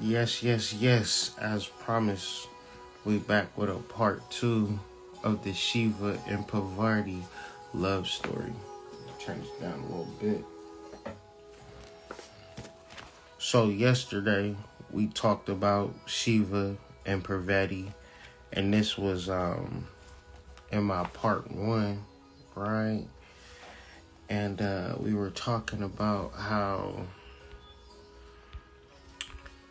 Yes. As promised, we back with a part 2 of the Shiva and Parvati love story. Turn this down a little bit. So yesterday we talked about Shiva and Parvati, and this was in my part 1, right? And we were talking about how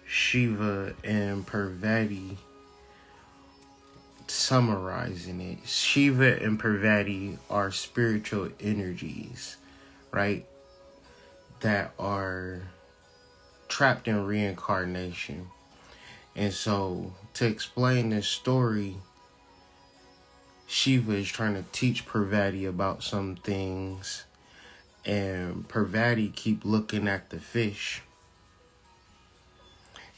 Shiva and Parvati, summarizing it, Shiva and Parvati are spiritual energies, right? That are trapped in reincarnation. And so, to explain this story, Shiva is trying to teach Parvati about some things, and Parvati keep looking at the fish.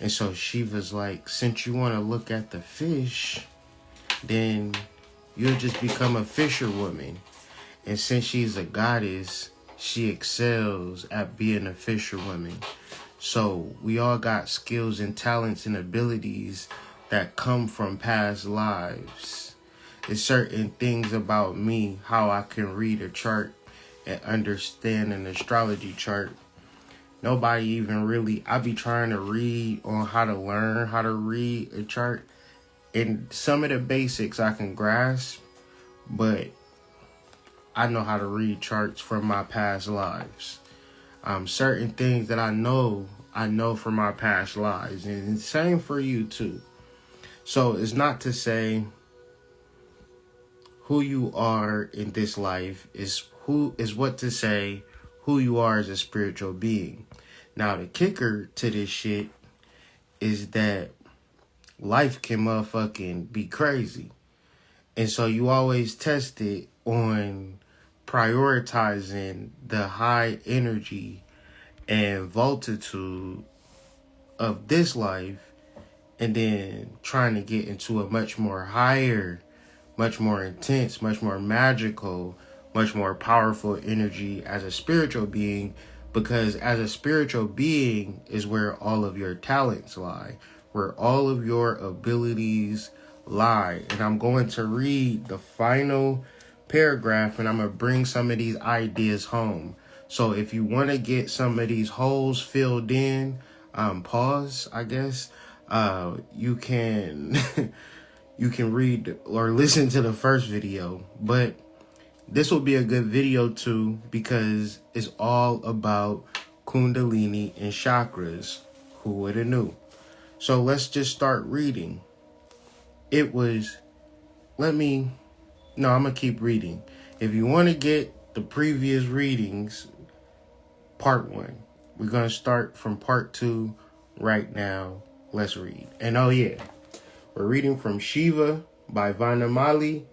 And so Shiva's like, since you want to look at the fish, then you'll just become a fisherwoman. And since she's a goddess, she excels at being a fisherwoman. So we all got skills and talents and abilities that come from past lives. There's certain things about me, how I can read a chart and understand an astrology chart. Nobody even really, I be trying to read on how to learn how to read a chart. And some of the basics I can grasp, but I know how to read charts from my past lives. Certain things that I know from my past lives. And the same for you too. So it's not to say who you are in this life is what to say who you are as a spiritual being. Now the kicker to this shit is that life can motherfucking be crazy. And so you always test it on prioritizing the high energy and voltitude of this life, and then trying to get into a much more higher, much more intense, much more magical, much more powerful energy as a spiritual being, because as a spiritual being is where all of your talents lie, where all of your abilities lie. And I'm going to read the final paragraph, and I'm going to bring some of these ideas home. So if you want to get some of these holes filled in, pause, I guess. You can you can read or listen to the first video, but this will be a good video too, because it's all about Kundalini and chakras. Who would have knew? So let's just start reading. I'm going to keep reading. If you want to get the previous readings, part 1. We're going to start from part 2 right now. Let's read. And oh yeah, we're reading from Shiva by Vanamali.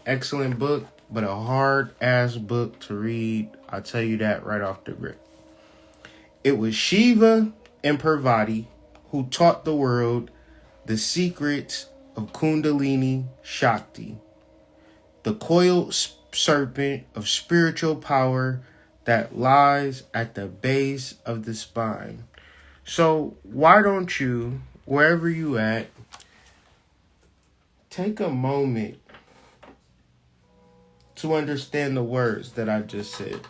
Excellent book, but a hard ass book to read. I'll tell you that right off the rip. It was Shiva and Parvati who taught the world the secrets of Kundalini Shakti, the coiled serpent of spiritual power that lies at the base of the spine. So why don't you, wherever you at, take a moment to understand the words that I just said.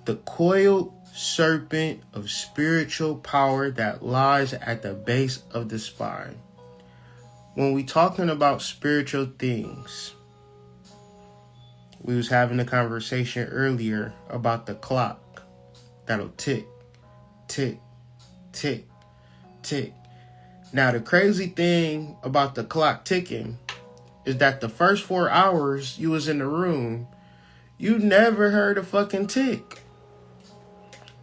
The coiled serpent of spiritual power that lies at the base of the spine. When we talking about spiritual things, we was having a conversation earlier about the clock that'll tick, tick, tick, tick. Now the crazy thing about the clock ticking is that the first 4 hours you was in the room, you never heard a fucking tick.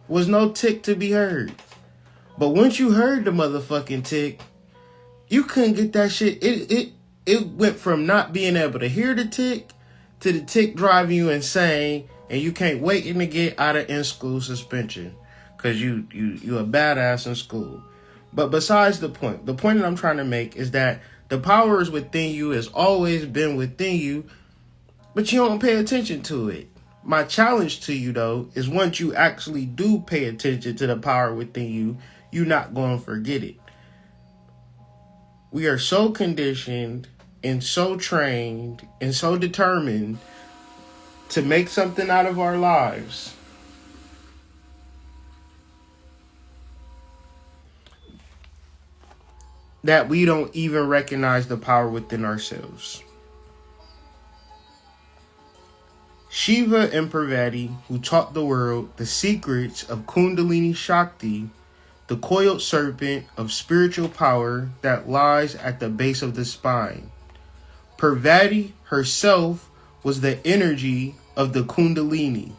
Was no tick to be heard. But once you heard the motherfucking tick, you couldn't get that shit. It went from not being able to hear the tick to the tick driving you insane, and you can't wait to get out of in-school suspension because you a badass in school. But besides the point that I'm trying to make is that the power is within you, has always been within you, but you don't pay attention to it. my challenge to you, though, is once you actually do pay attention to the power within you, you're not going to forget it. We are so conditioned and so trained and so determined to make something out of our lives that we don't even recognize the power within ourselves. Shiva and Parvati, who taught the world the secrets of Kundalini Shakti, the coiled serpent of spiritual power that lies at the base of the spine. Parvati herself was the energy of the Kundalini,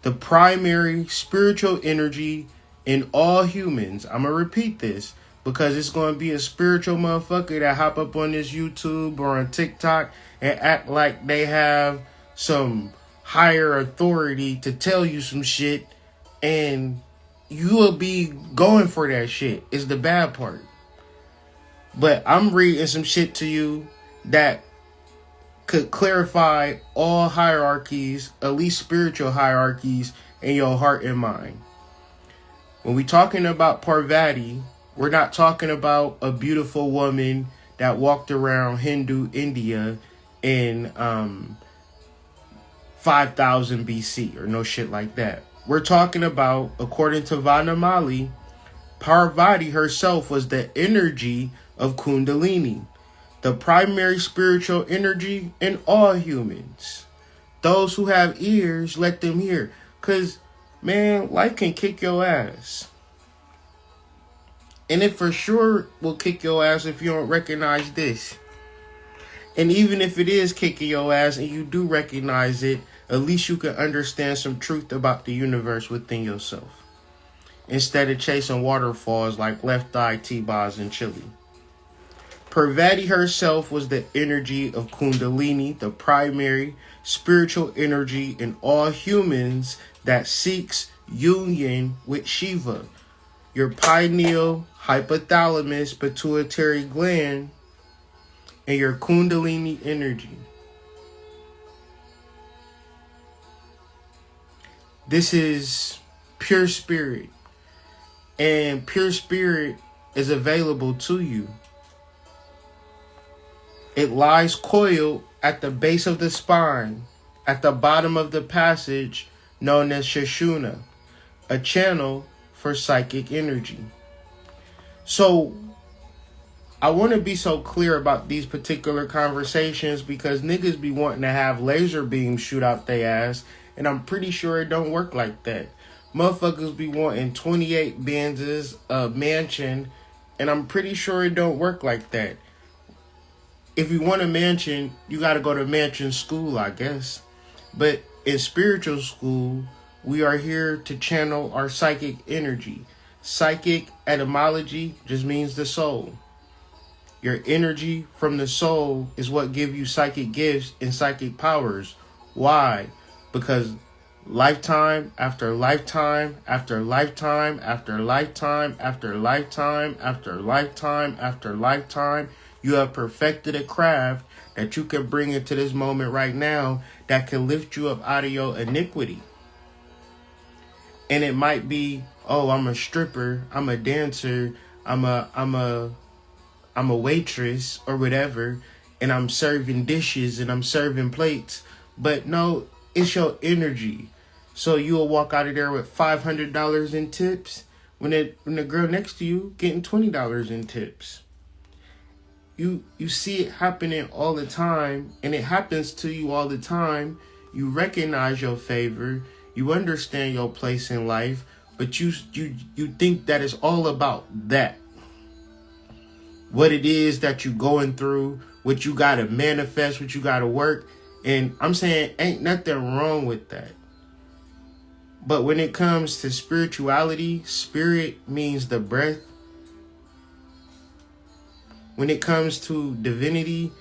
the primary spiritual energy in all humans. I'm going to repeat this because it's going to be a spiritual motherfucker that hop up on this YouTube or on TikTok and act like they have some higher authority to tell you some shit, and you will be going for that shit is the bad part. But I'm reading some shit to you that could clarify all hierarchies, at least spiritual hierarchies, in your heart and mind. When we talking about Parvati, we're not talking about a beautiful woman that walked around Hindu India in 5000 BC or no shit like that. We're talking about, according to Vanamali, Parvati herself was the energy of Kundalini, the primary spiritual energy in all humans. Those who have ears, let them hear. Because, man, life can kick your ass. And it for sure will kick your ass if you don't recognize this. And even if it is kicking your ass and you do recognize it, at least you can understand some truth about the universe within yourself, instead of chasing waterfalls like Left Eye, T-Boz, and Chili. Parvati herself was the energy of Kundalini, the primary spiritual energy in all humans that seeks union with Shiva, your pineal, hypothalamus, pituitary gland, and your Kundalini energy. This is pure spirit, and pure spirit is available to you. It lies coiled at the base of the spine, at the bottom of the passage known as Sushumna, a channel for psychic energy. So, I want to be so clear about these particular conversations because niggas be wanting to have laser beams shoot out their ass, and I'm pretty sure it don't work like that. Motherfuckers be wanting 28 Benzes, a mansion, and I'm pretty sure it don't work like that. If you want a mansion, you got to go to mansion school, I guess. But in spiritual school, we are here to channel our psychic energy. Psychic etymology just means the soul. Your energy from the soul is what gives you psychic gifts and psychic powers. Why? Because lifetime after lifetime after lifetime after lifetime after lifetime after lifetime after lifetime, you have perfected a craft that you can bring into this moment right now that can lift you up out of your iniquity. And it might be, oh, I'm a stripper, I'm a dancer, I'm a waitress or whatever, and I'm serving dishes and I'm serving plates. But no, it's your energy. So you'll walk out of there with $500 in tips when the girl next to you getting $20 in tips. You see it happening all the time, and it happens to you all the time. You recognize your favor, you understand your place in life, but you think that it's all about that. What it is that you going through, what you gotta manifest, what you gotta work. And I'm saying ain't nothing wrong with that. But when it comes to spirituality, spirit means the breath. When it comes to divinity,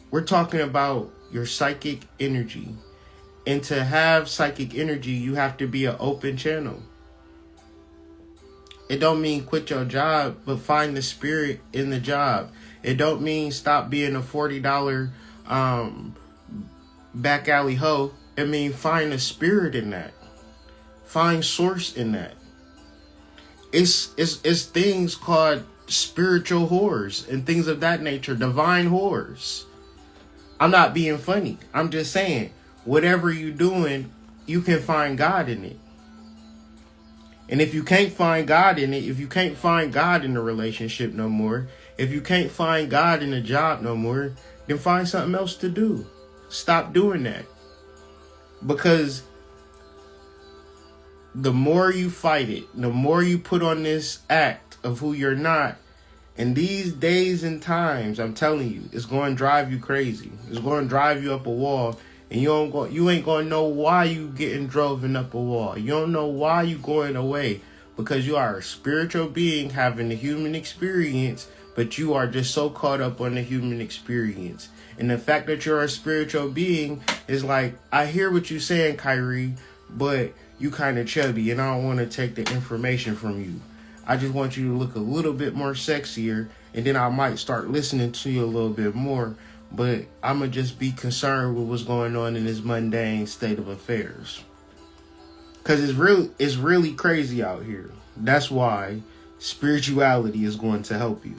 we're talking about your psychic energy. And to have psychic energy, you have to be an open channel. It don't mean quit your job, but find the spirit in the job. It don't mean stop being a $40 back alley hoe I mean, find a spirit in that. Find source in that. It's things called spiritual whores and things of that nature, divine whores. I'm not being funny. I'm just saying, whatever you're doing, you can find God in it. And if you can't find God in it, if you can't find God in the relationship no more, if you can't find God in the job no more, then find something else to do. Stop doing that. Because the more you fight it, the more you put on this act of who you're not, and these days and times, I'm telling you, it's going to drive you crazy. It's going to drive you up a wall, and you ain't going to know why you getting driven up a wall. You don't know why you going away, because you are a spiritual being having the human experience, but you are just so caught up on the human experience. And the fact that you're a spiritual being is like, I hear what you're saying, Kyrie, but you kind of chubby, and I don't want to take the information from you. I just want you to look a little bit more sexier, and then I might start listening to you a little bit more. But I'm going to just be concerned with what's going on in this mundane state of affairs. Because it's really crazy out here. That's why spirituality is going to help you.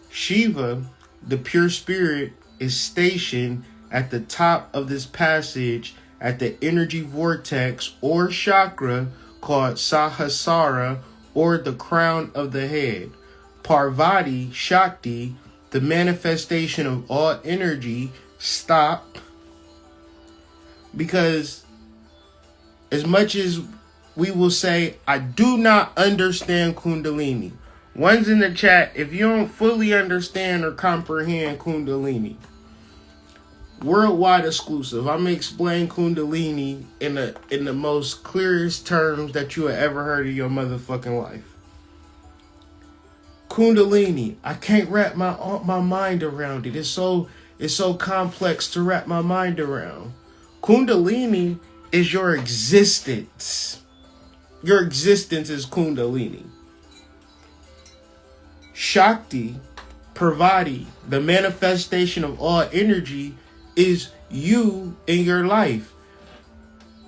Shiva, the pure spirit, is stationed at the top of this passage at the energy vortex or chakra called Sahasrara, or the crown of the head. Parvati, Shakti, the manifestation of all energy, stop. Because as much as we will say, I do not understand Kundalini. One's in the chat, if you don't fully understand or comprehend Kundalini, worldwide exclusive. I'm going to explain Kundalini in the most clearest terms that you have ever heard in your motherfucking life. Kundalini, I can't wrap my mind around it. It's so complex to wrap my mind around. Kundalini is your existence. Your existence is Kundalini. Shakti, Parvati, the manifestation of all energy, is you in your life.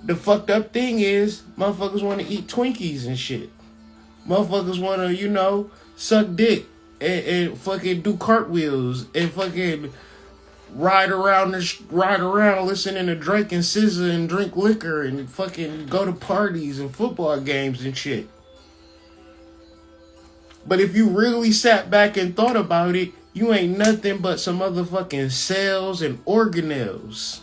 The fucked up thing is, motherfuckers want to eat Twinkies and shit. Motherfuckers want to, suck dick and fucking do cartwheels and fucking ride around listening to Drake and SZA and drink liquor and fucking go to parties and football games and shit. But if you really sat back and thought about it, you ain't nothing but some motherfucking cells and organelles.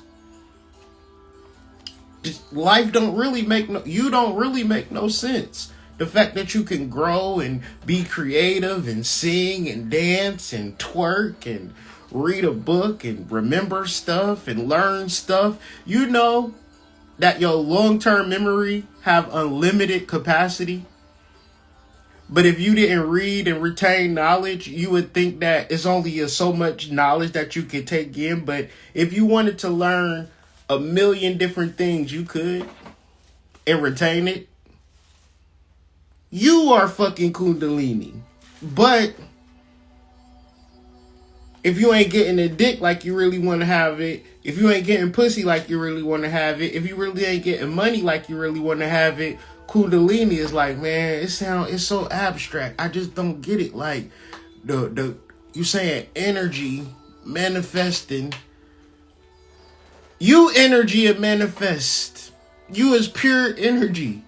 Life don't really make no sense. The fact that you can grow and be creative and sing and dance and twerk and read a book and remember stuff and learn stuff. You know that your long-term memory have unlimited capacity. But if you didn't read and retain knowledge, you would think that it's only so much knowledge that you could take in. But if you wanted to learn 1,000,000 different things, you could and retain it. You are fucking Kundalini. But if you ain't getting a dick like you really want to have it, if you ain't getting pussy like you really want to have it, if you really ain't getting money like you really want to have it, Kundalini is like, man, it's so abstract. I just don't get it. Like you saying energy manifesting. You energy and manifest. You is pure energy.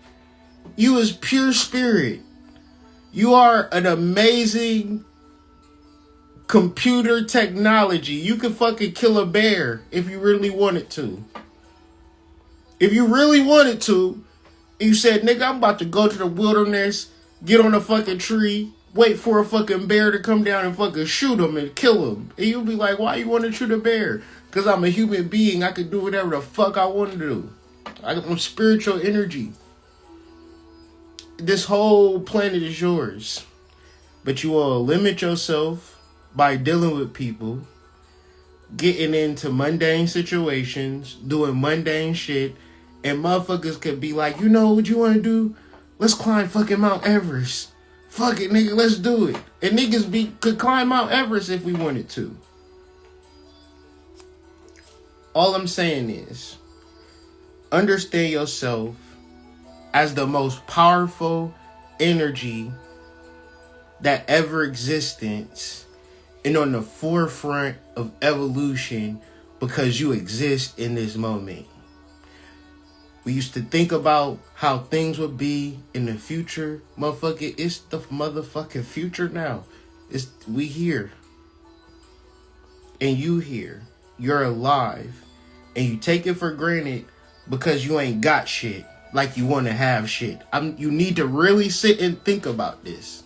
You is pure spirit. You are an amazing computer technology. You can fucking kill a bear if you really wanted to. If you really wanted to, you said, nigga, I'm about to go to the wilderness, get on a fucking tree, wait for a fucking bear to come down and fucking shoot him and kill him. And you'll be like, why you want to shoot a bear? Because I'm a human being. I can do whatever the fuck I want to do. I'm spiritual energy. This whole planet is yours. But you will limit yourself by dealing with people, getting into mundane situations, doing mundane shit. And motherfuckers could be like, you know what you want to do? Let's climb fucking Mount Everest. Fuck it, nigga, let's do it. And niggas could climb Mount Everest if we wanted to. All I'm saying is, Understand yourself as the most powerful energy that ever existence and on the forefront of evolution because you exist in this moment. We used to think about how things would be in the future. Motherfucker, it's the motherfucking future now. We here. And you here. You're alive. And you take it for granted because you ain't got shit like you want to have shit. You need to really sit and think about this.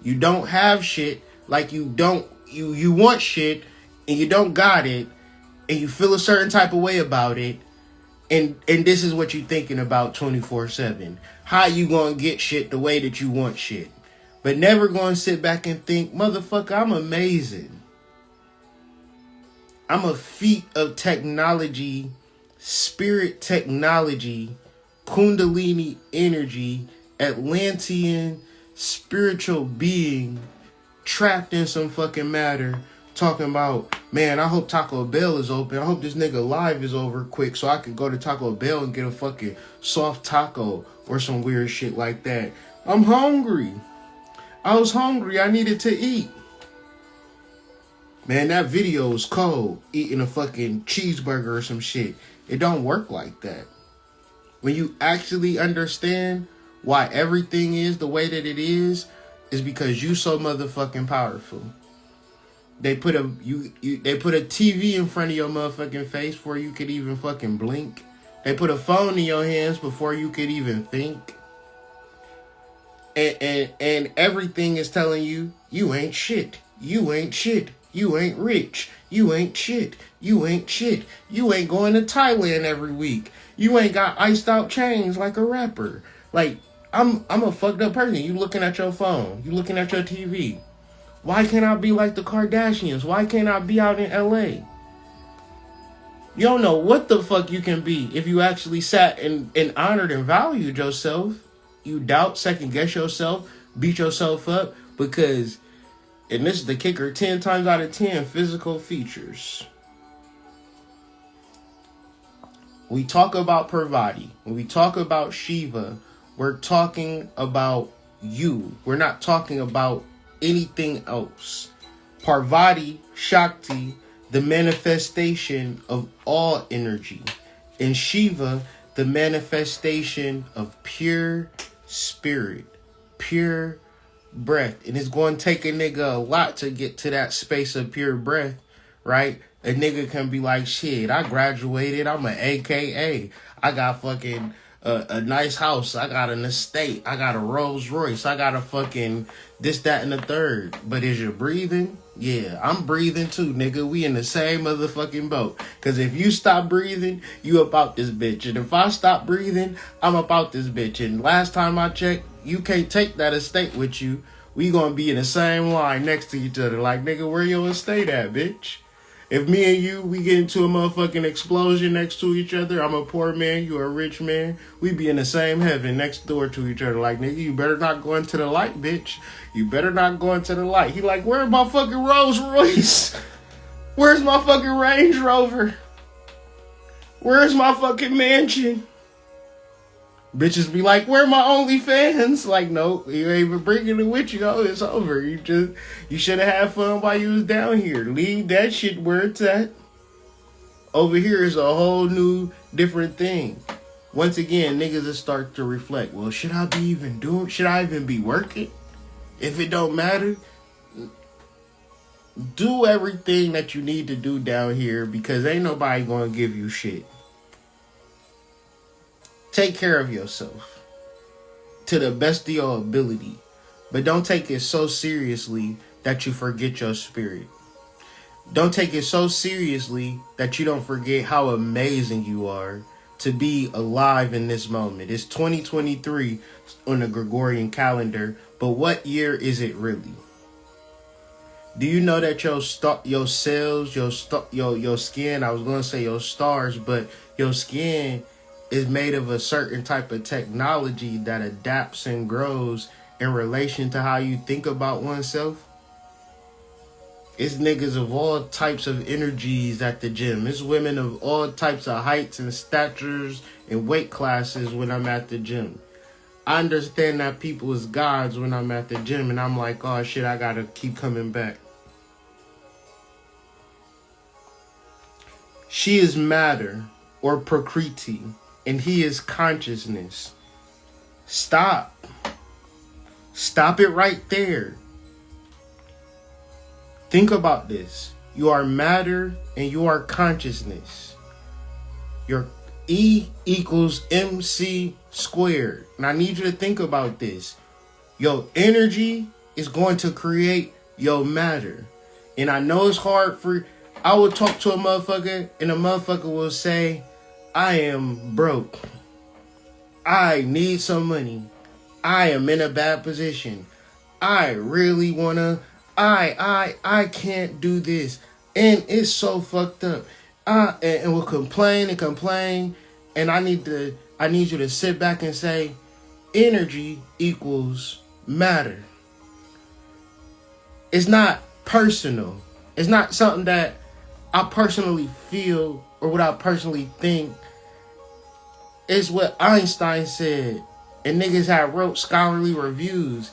You don't have shit like you want shit and you don't got it and you feel a certain type of way about it. And this is what you're thinking about 24/7. How you gonna get shit the way that you want shit. But never gonna sit back and think, motherfucker, I'm amazing. I'm a feat of technology, spirit technology, Kundalini energy, Atlantean spiritual being trapped in some fucking matter. Talking about, man, I hope Taco Bell is open. I hope this nigga live is over quick so I can go to Taco Bell and get a fucking soft taco or some weird shit like that. I'm hungry. I was hungry. I needed to eat. Man, that video was cold. Eating a fucking cheeseburger or some shit. It don't work like that. When you actually understand why everything is the way that it is because you so motherfucking powerful. They put a TV in front of your motherfucking face before you could even fucking blink. They put a phone in your hands before you could even think. And everything is telling you, you ain't shit. You ain't shit. You ain't rich. You ain't shit. You ain't shit. You ain't going to Thailand every week. You ain't got iced out chains like a rapper. Like, I'm a fucked up person. You looking at your phone. You looking at your TV. Why can't I be like the Kardashians? Why can't I be out in LA? You don't know what the fuck you can be if you actually sat and honored and valued yourself. You doubt, second guess yourself, beat yourself up because, and this is the kicker, 10 times out of 10, physical features. We talk about Parvati. When we talk about Shiva, we're talking about you. We're not talking about anything else. Parvati, Shakti, the manifestation of all energy. And Shiva, the manifestation of pure spirit, pure breath. And it's going to take a nigga a lot to get to that space of pure breath, right? A nigga can be like, shit, I graduated, I'm an AKA. I got fucking a nice house. I got an estate. I got a Rolls Royce. I got a fucking this, that, and the third. But is you breathing? Yeah, I'm breathing too, nigga. We in the same motherfucking boat. Because if you stop breathing, you about this bitch. And if I stop breathing, I'm about this bitch. And last time I checked, you can't take that estate with you. We gonna be in the same line next to each other. Like, nigga, where your estate at, bitch? If me and you, we get into a motherfucking explosion next to each other, I'm a poor man, you a rich man, we be in the same heaven next door to each other. Like, nigga, you better not go into the light, bitch. You better not go into the light. He like, where's my fucking Rolls Royce? Where's my fucking Range Rover? Where's my fucking mansion? Bitches be like, where my OnlyFans? Like, no, you ain't even bringing it with you. Oh, it's over. You should have had fun while you was down here. Leave that shit where it's at. Over here is a whole new, different thing. Once again, niggas will start to reflect. Well, should I even be working? If it don't matter, do everything that you need to do down here because ain't nobody gonna give you shit. Take care of yourself to the best of your ability, but don't take it so seriously that you forget your spirit. Don't take it so seriously that you don't forget how amazing you are to be alive in this moment. It's 2023 on the Gregorian calendar, but what year is it really? Do you know that your cells, your skin, I was going to say your stars, but your skin is made of a certain type of technology that adapts and grows in relation to how you think about oneself? It's niggas of all types of energies at the gym. It's women of all types of heights and statures and weight classes when I'm at the gym. I understand that people is gods when I'm at the gym, and I'm like, oh shit, I gotta keep coming back. She is matter, or prakriti, and he is consciousness. Stop. Stop it right there. Think about this. You are matter and you are consciousness. Your E equals MC squared. And I need you to think about this. Your energy is going to create your matter. And I know it's hard for... I will talk to a motherfucker and a motherfucker will say, I am broke. I need some money. I am in a bad position. I really wanna... I can't do this. And it's so fucked up. And we'll complain and complain. And I need you to sit back and say, energy equals matter. It's not personal. It's not something that I personally feel or what I personally think. It's what Einstein said. And niggas had wrote scholarly reviews.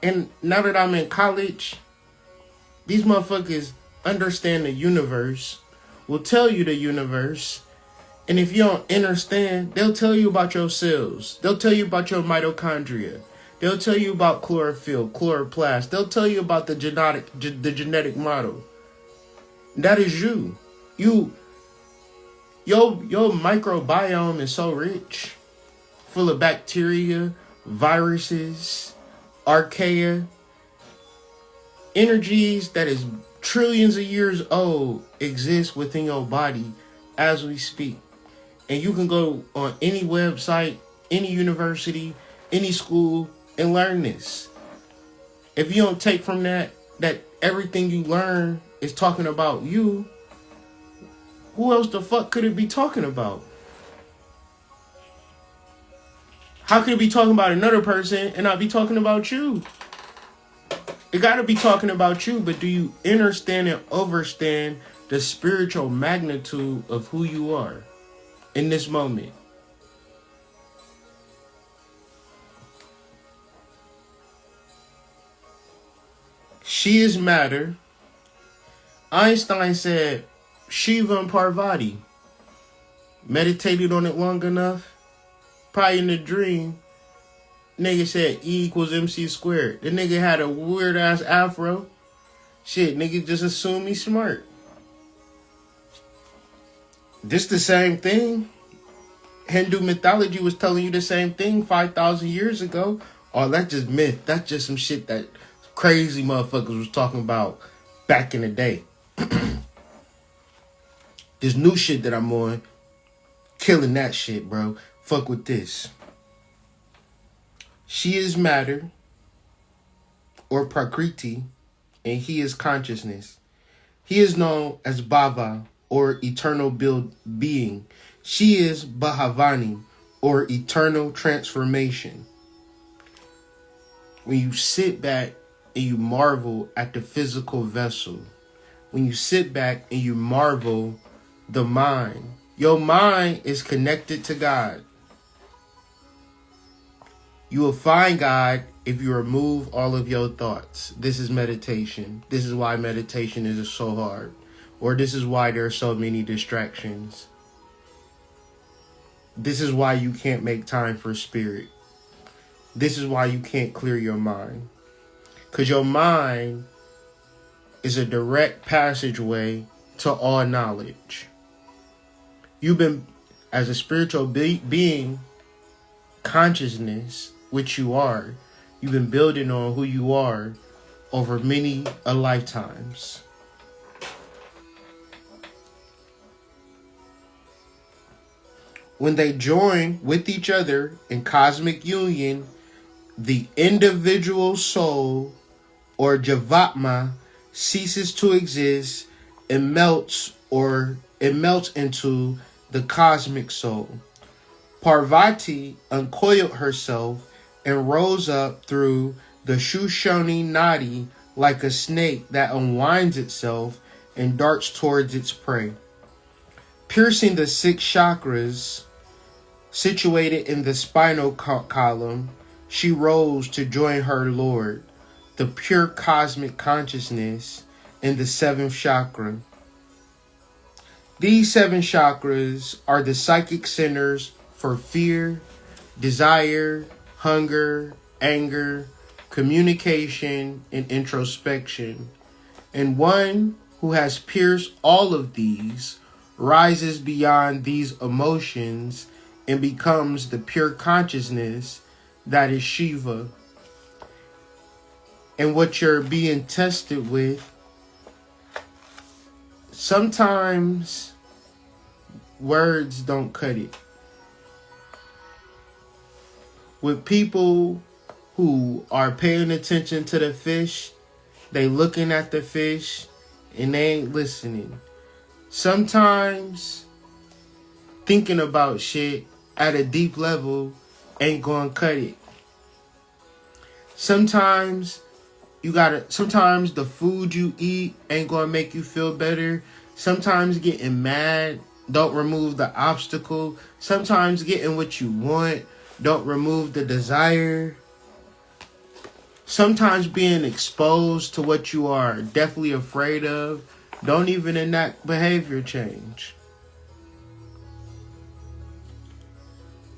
And now that I'm in college, these motherfuckers understand the universe, will tell you the universe. And if you don't understand, they'll tell you about your cells. They'll tell you about your mitochondria. They'll tell you about chlorophyll, chloroplast. They'll tell you about the genetic model. That is you. Your microbiome is so rich, full of bacteria, viruses, archaea, energies that is trillions of years old exist within your body as we speak. And you can go on any website, any university, any school, and learn this. If you don't take from that everything you learn is talking about you, who else the fuck could it be talking about? How could it be talking about another person and not be talking about you? It got to be talking about you, but do you understand and overstand the spiritual magnitude of who you are in this moment? She is matter. Einstein said Shiva and Parvati. Meditated on it long enough. Probably in a dream, nigga said E equals MC squared. The nigga had a weird ass afro. Shit, nigga just assumed he's smart. This the same thing. Hindu mythology was telling you the same thing 5,000 years ago. Oh, that's just myth. That's just some shit that crazy motherfuckers was talking about back in the day. This new shit that I'm on, killing that shit, bro. Fuck with this. She is matter, or prakriti, and he is consciousness. He is known as Bhava, or eternal being. She is Bhavani, or eternal transformation. When you sit back and you marvel at the physical vessel, when you sit back and you marvel the mind, your mind is connected to God. You will find God if you remove all of your thoughts. This is meditation. This is why meditation is so hard. Or this is why there are so many distractions. This is why you can't make time for spirit. This is why you can't clear your mind. Because your mind is a direct passageway to all knowledge. You've been, as a spiritual being, consciousness, which you are, you've been building on who you are over many lifetimes. When they join with each other in cosmic union, the individual soul, or Jivatma, ceases to exist and melts into the cosmic soul. Parvati uncoiled herself and rose up through the Shushoni Nadi like a snake that unwinds itself and darts towards its prey. Piercing the 6 chakras situated in the spinal column, she rose to join her Lord, the pure cosmic consciousness, in the 7th chakra. These 7 chakras are the psychic centers for fear, desire, hunger, anger, communication, and introspection. And one who has pierced all of these rises beyond these emotions and becomes the pure consciousness that is Shiva. And what you're being tested with, sometimes words don't cut it. With people who are paying attention to the fish, they looking at the fish and they ain't listening. Sometimes thinking about shit at a deep level ain't gonna cut it. Sometimes the food you eat ain't gonna make you feel better. Sometimes getting mad don't remove the obstacle. Sometimes getting what you want don't remove the desire. Sometimes being exposed to what you are definitely afraid of don't even enact behavior change.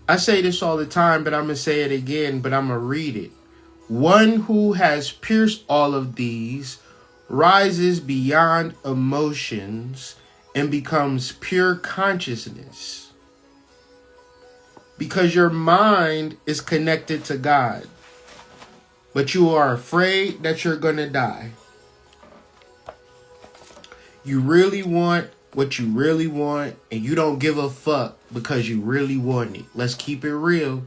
I say this all the time, but I'm going to say it again, but I'm going to read it. One who has pierced all of these rises beyond emotions and becomes pure consciousness. Because your mind is connected to God, but you are afraid that you're going to die. You really want what you really want, and you don't give a fuck because you really want it. Let's keep it real.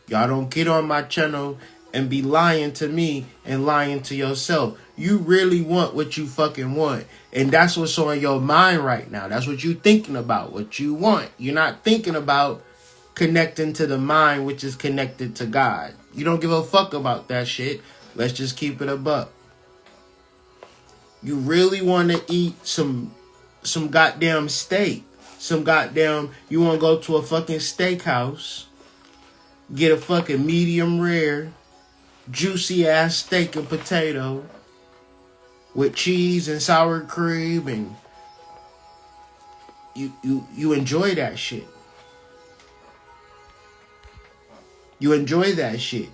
Y'all don't get on my channel and be lying to me and lying to yourself. You really want what you fucking want. And that's what's on your mind right now. That's what you're thinking about, what you want. You're not thinking about connecting to the mind, which is connected to God. You don't give a fuck about that shit. Let's just keep it a buck. You really want to eat some goddamn steak. You want to go to a fucking steakhouse, get a fucking medium rare, juicy ass steak and potato with cheese and sour cream, and you enjoy that shit. You enjoy that shit.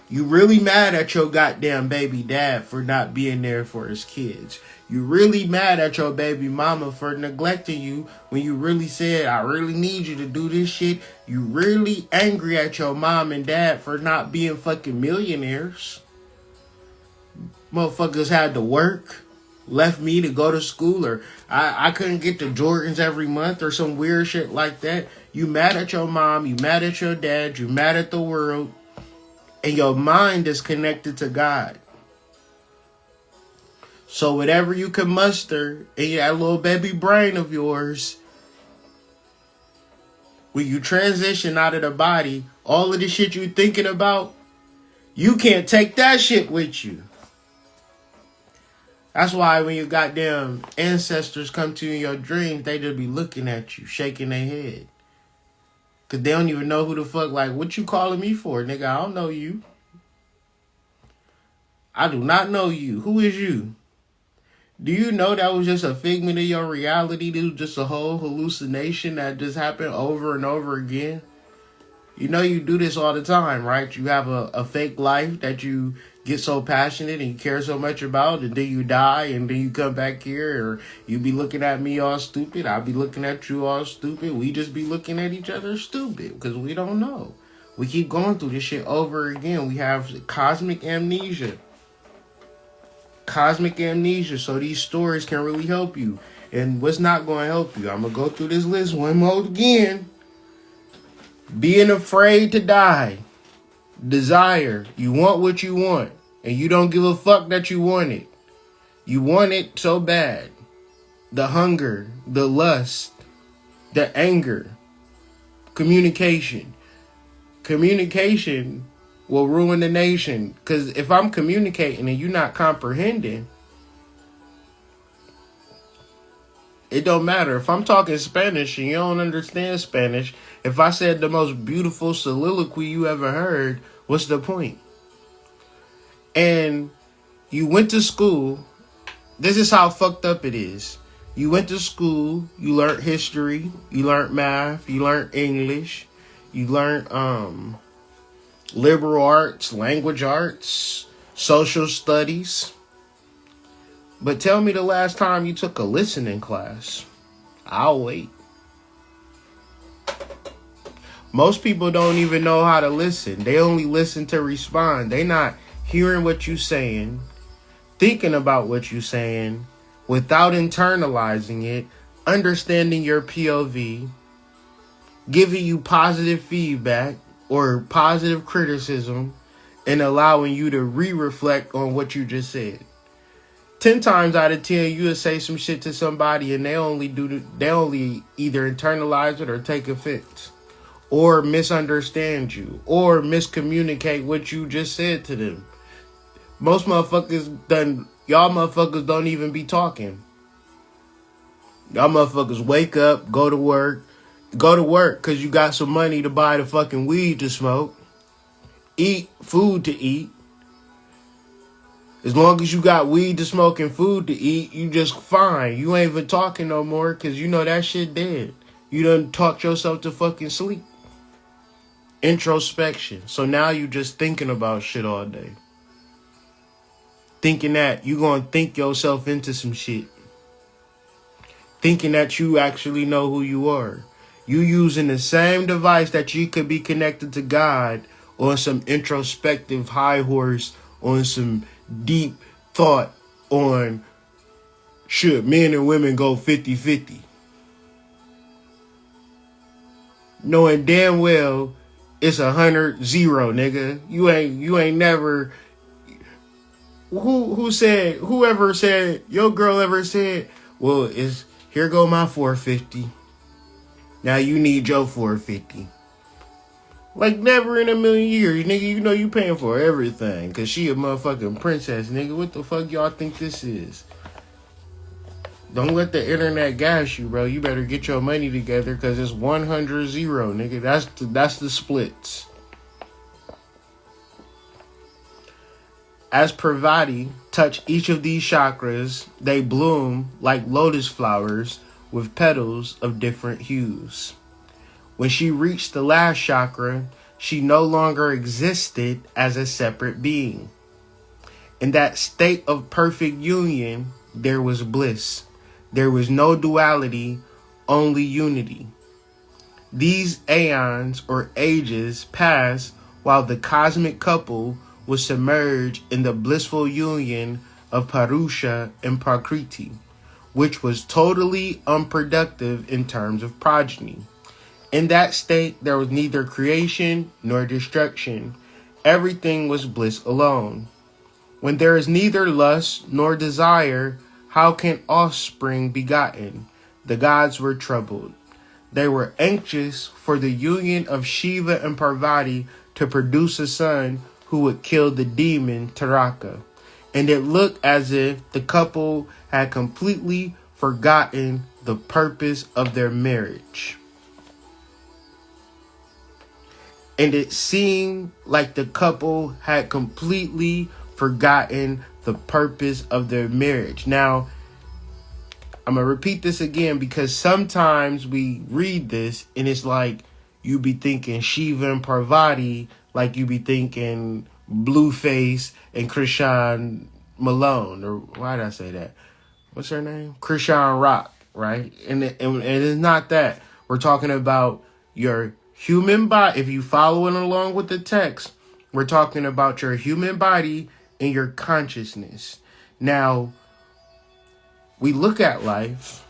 You really mad at your goddamn baby dad for not being there for his kids. You really mad at your baby mama for neglecting you when you really said, I really need you to do this shit. You really angry at your mom and dad for not being fucking millionaires. Motherfuckers had to work, left me to go to school, or I couldn't get the Jordans every month or some weird shit like that. You mad at your mom, you mad at your dad, you mad at the world, and your mind is connected to God. So whatever you can muster in that little baby brain of yours, when you transition out of the body, all of the shit you thinking about, you can't take that shit with you. That's why when your goddamn ancestors come to you in your dreams, they just be looking at you, shaking their head. Because they don't even know who the fuck, like, what you calling me for, nigga? I don't know you. I do not know you. Who is you? Do you know that was just a figment of your reality? This was just a whole hallucination that just happened over and over again? You know you do this all the time, right? You have a fake life that you get so passionate and you care so much about, and then you die, and then you come back here, or you be looking at me all stupid, I'll be looking at you all stupid. We just be looking at each other stupid because we don't know. We keep going through this shit over again. We have cosmic amnesia. Cosmic amnesia, so these stories can really help you. And what's not going to help you? I'm going to go through this list one more again. Being afraid to die. Desire. You want what you want, and you don't give a fuck that you want it. You want it so bad. The hunger, the lust, the anger. Communication. Communication will ruin the nation. Because if I'm communicating and you're not comprehending, it don't matter. If I'm talking Spanish and you don't understand Spanish, if I said the most beautiful soliloquy you ever heard, what's the point? And you went to school. This is how fucked up it is. You went to school, you learned history, you learned math, you learned English, you learned liberal arts, language arts, social studies. But tell me the last time you took a listening class. I'll wait. Most people don't even know how to listen. They only listen to respond. They not hearing what you're saying, thinking about what you're saying, without internalizing it, understanding your POV, giving you positive feedback or positive criticism, and allowing you to re-reflect on what you just said. 10 times out of 10, you would say some shit to somebody and they only either internalize it or take offense, or misunderstand you, or miscommunicate what you just said to them. Most y'all motherfuckers don't even be talking. Y'all motherfuckers wake up, go to work because you got some money to buy the fucking weed to smoke, eat food to eat. As long as you got weed to smoke and food to eat, you just fine. You ain't even talking no more because you know that shit dead. You done talked yourself to fucking sleep. Introspection. So now you just thinking about shit all day. Thinking that you gonna think yourself into some shit. Thinking that you actually know who you are. You using the same device that you could be connected to God on some introspective high horse, on some deep thought on should men and women go 50-50. Knowing damn well it's 100-0, nigga. You ain't never. Whoever said, your girl ever said, well, it's here go my 450. Now you need your 450. Like never in a million years, nigga. You know you paying for everything because she a motherfucking princess, nigga. What the fuck y'all think this is? Don't let the internet gas you, bro. You better get your money together because it's 100-0, nigga. That's the splits. As Parvati touch each of these chakras, they bloom like lotus flowers with petals of different hues. When she reached the last chakra, she no longer existed as a separate being. In that state of perfect union, there was bliss. There was no duality, only unity. These aeons or ages passed while the cosmic couple was submerged in the blissful union of Purusha and Prakriti, which was totally unproductive in terms of progeny. In that state, there was neither creation nor destruction. Everything was bliss alone. When there is neither lust nor desire, how can offspring be gotten? The gods were troubled. They were anxious for the union of Shiva and Parvati to produce a son who would kill the demon Taraka. And it looked as if the couple had completely forgotten the purpose of their marriage. And it seemed like the couple had completely forgotten the purpose of their marriage. Now, I'm going to repeat this again because sometimes we read this and it's like you be thinking Shiva and Parvati, like you be thinking Blueface and Krishan Malone, or why did I say that? What's her name? Krishan Rock, right? And it's not that. We're talking about your human body. If you following along with the text, we're talking about your human body and your consciousness. Now, we look at life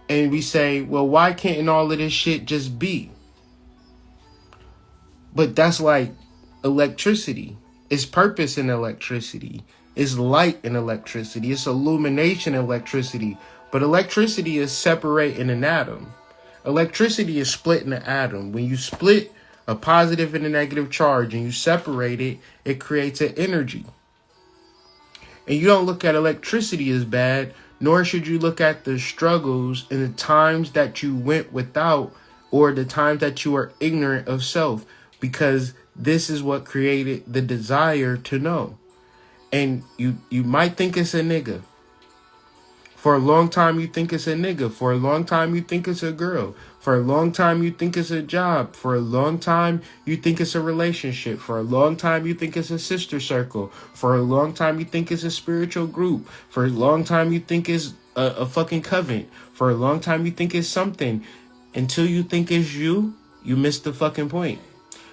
and we say, well, why can't all of this shit just be? But that's like electricity. It's purpose in electricity. It's light in electricity. It's illumination in electricity. But electricity is separating an atom. Electricity is splitting an atom. When you split a positive and a negative charge, and you separate it, it creates an energy. And you don't look at electricity as bad, nor should you look at the struggles and the times that you went without, or the times that you are ignorant of self, because this is what created the desire to know. And you might think it's a nigga. For a long time, you think it's a nigga. For a long time, you think it's a girl. For a long time, you think it's a job. For a long time, you think it's a relationship. For a long time, you think it's a sister circle. For a long time, you think it's a spiritual group. For a long time, you think it's a fucking covenant. For a long time, you think it's something. Until you think it's you miss the fucking point.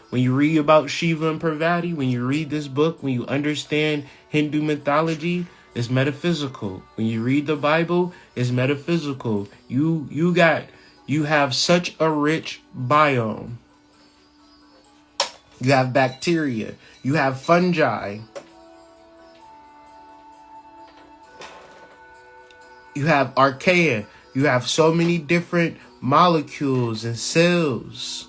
When you read about Shiva and Parvati, when you read this book, when you understand Hindu mythology, it's metaphysical. When you read the Bible, it's metaphysical. You have such a rich biome. You have bacteria. You have fungi. You have archaea. You have so many different molecules and cells.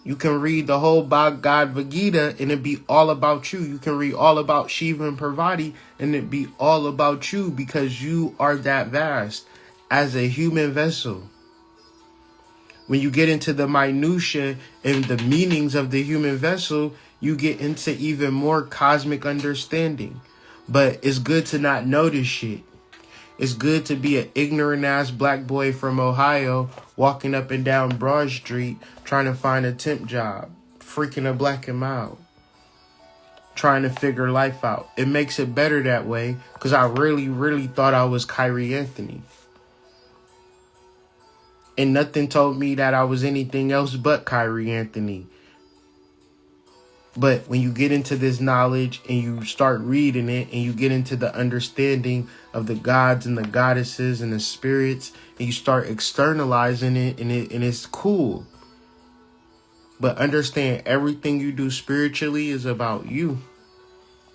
You can read the whole Bhagavad Gita and it be all about you. You can read all about Shiva and Parvati and it be all about you, because you are that vast as a human vessel. When you get into the minutia and the meanings of the human vessel, you get into even more cosmic understanding. But it's good to not know this shit. It's good to be an ignorant ass black boy from Ohio walking up and down Broad Street trying to find a temp job, freaking a black and mild, trying to figure life out. It makes it better that way, because I really thought I was Kyrie Anthony. And nothing told me that I was anything else but Kyrie Anthony. But when you get into this knowledge and you start reading it and you get into the understanding of the gods and the goddesses and the spirits, and you start externalizing it, and it's cool. But understand, everything you do spiritually is about you.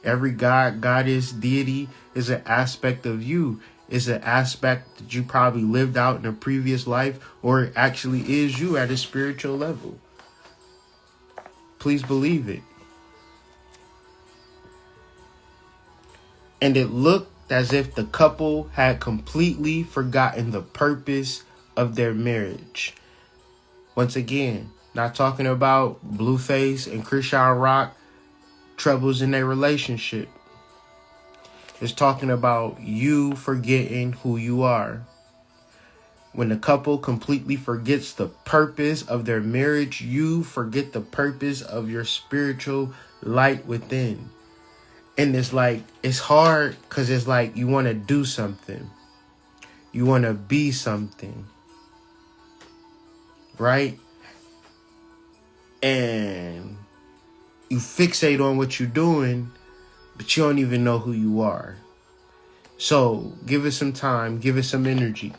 Every god, goddess, deity is an aspect of you. It's an aspect that you probably lived out in a previous life, or it actually is you at a spiritual level. Please believe it. And it looked as if the couple had completely forgotten the purpose of their marriage. Once again, not talking about Blueface and Christian Rock troubles in their relationship. It's talking about you forgetting who you are. When the couple completely forgets the purpose of their marriage, you forget the purpose of your spiritual light within. And it's like, it's hard because it's like you want to do something. You want to be something. Right? And you fixate on what you're doing, but you don't even know who you are. So give it some time. Give it some energy.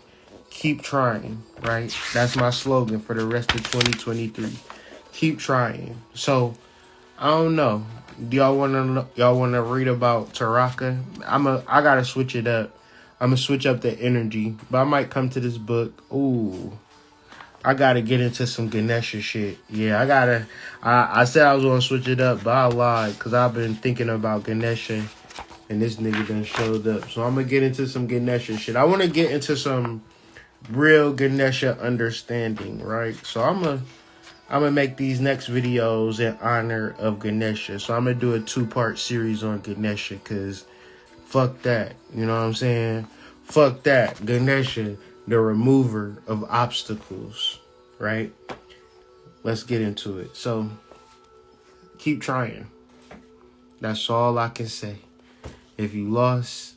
Keep trying, right? That's my slogan for the rest of 2023. Keep trying. So, I don't know. Do y'all wanna read about Taraka? I gotta switch it up. I'm gonna switch up the energy, but I might come to this book. Ooh, I gotta get into some Ganesha shit. Yeah, I said I was gonna switch it up, but I lied, because I've been thinking about Ganesha, and this nigga done showed up. So I'm gonna get into some Ganesha shit. I want to get into some real Ganesha understanding, right? So I'm gonna make these next videos in honor of Ganesha. So I'm gonna do a 2-part series on Ganesha, because fuck that. You know what I'm saying? Fuck that. Ganesha, the remover of obstacles, right? Let's get into it. So keep trying. That's all I can say. If you lost,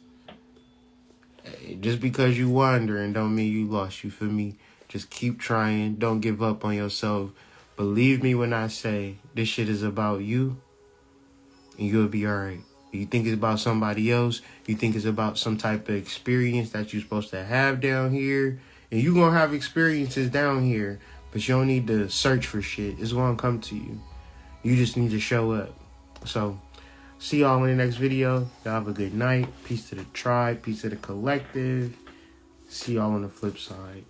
just because you wandering don't mean you lost. You feel me? Just keep trying. Don't give up on yourself. Believe me when I say this shit is about you, and you'll be all right. You think it's about somebody else, you think it's about some type of experience that you're supposed to have down here, and you're going to have experiences down here, but you don't need to search for shit. It's going to come to you. You just need to show up. So, see y'all in the next video. Y'all have a good night. Peace to the tribe. Peace to the collective. See y'all on the flip side.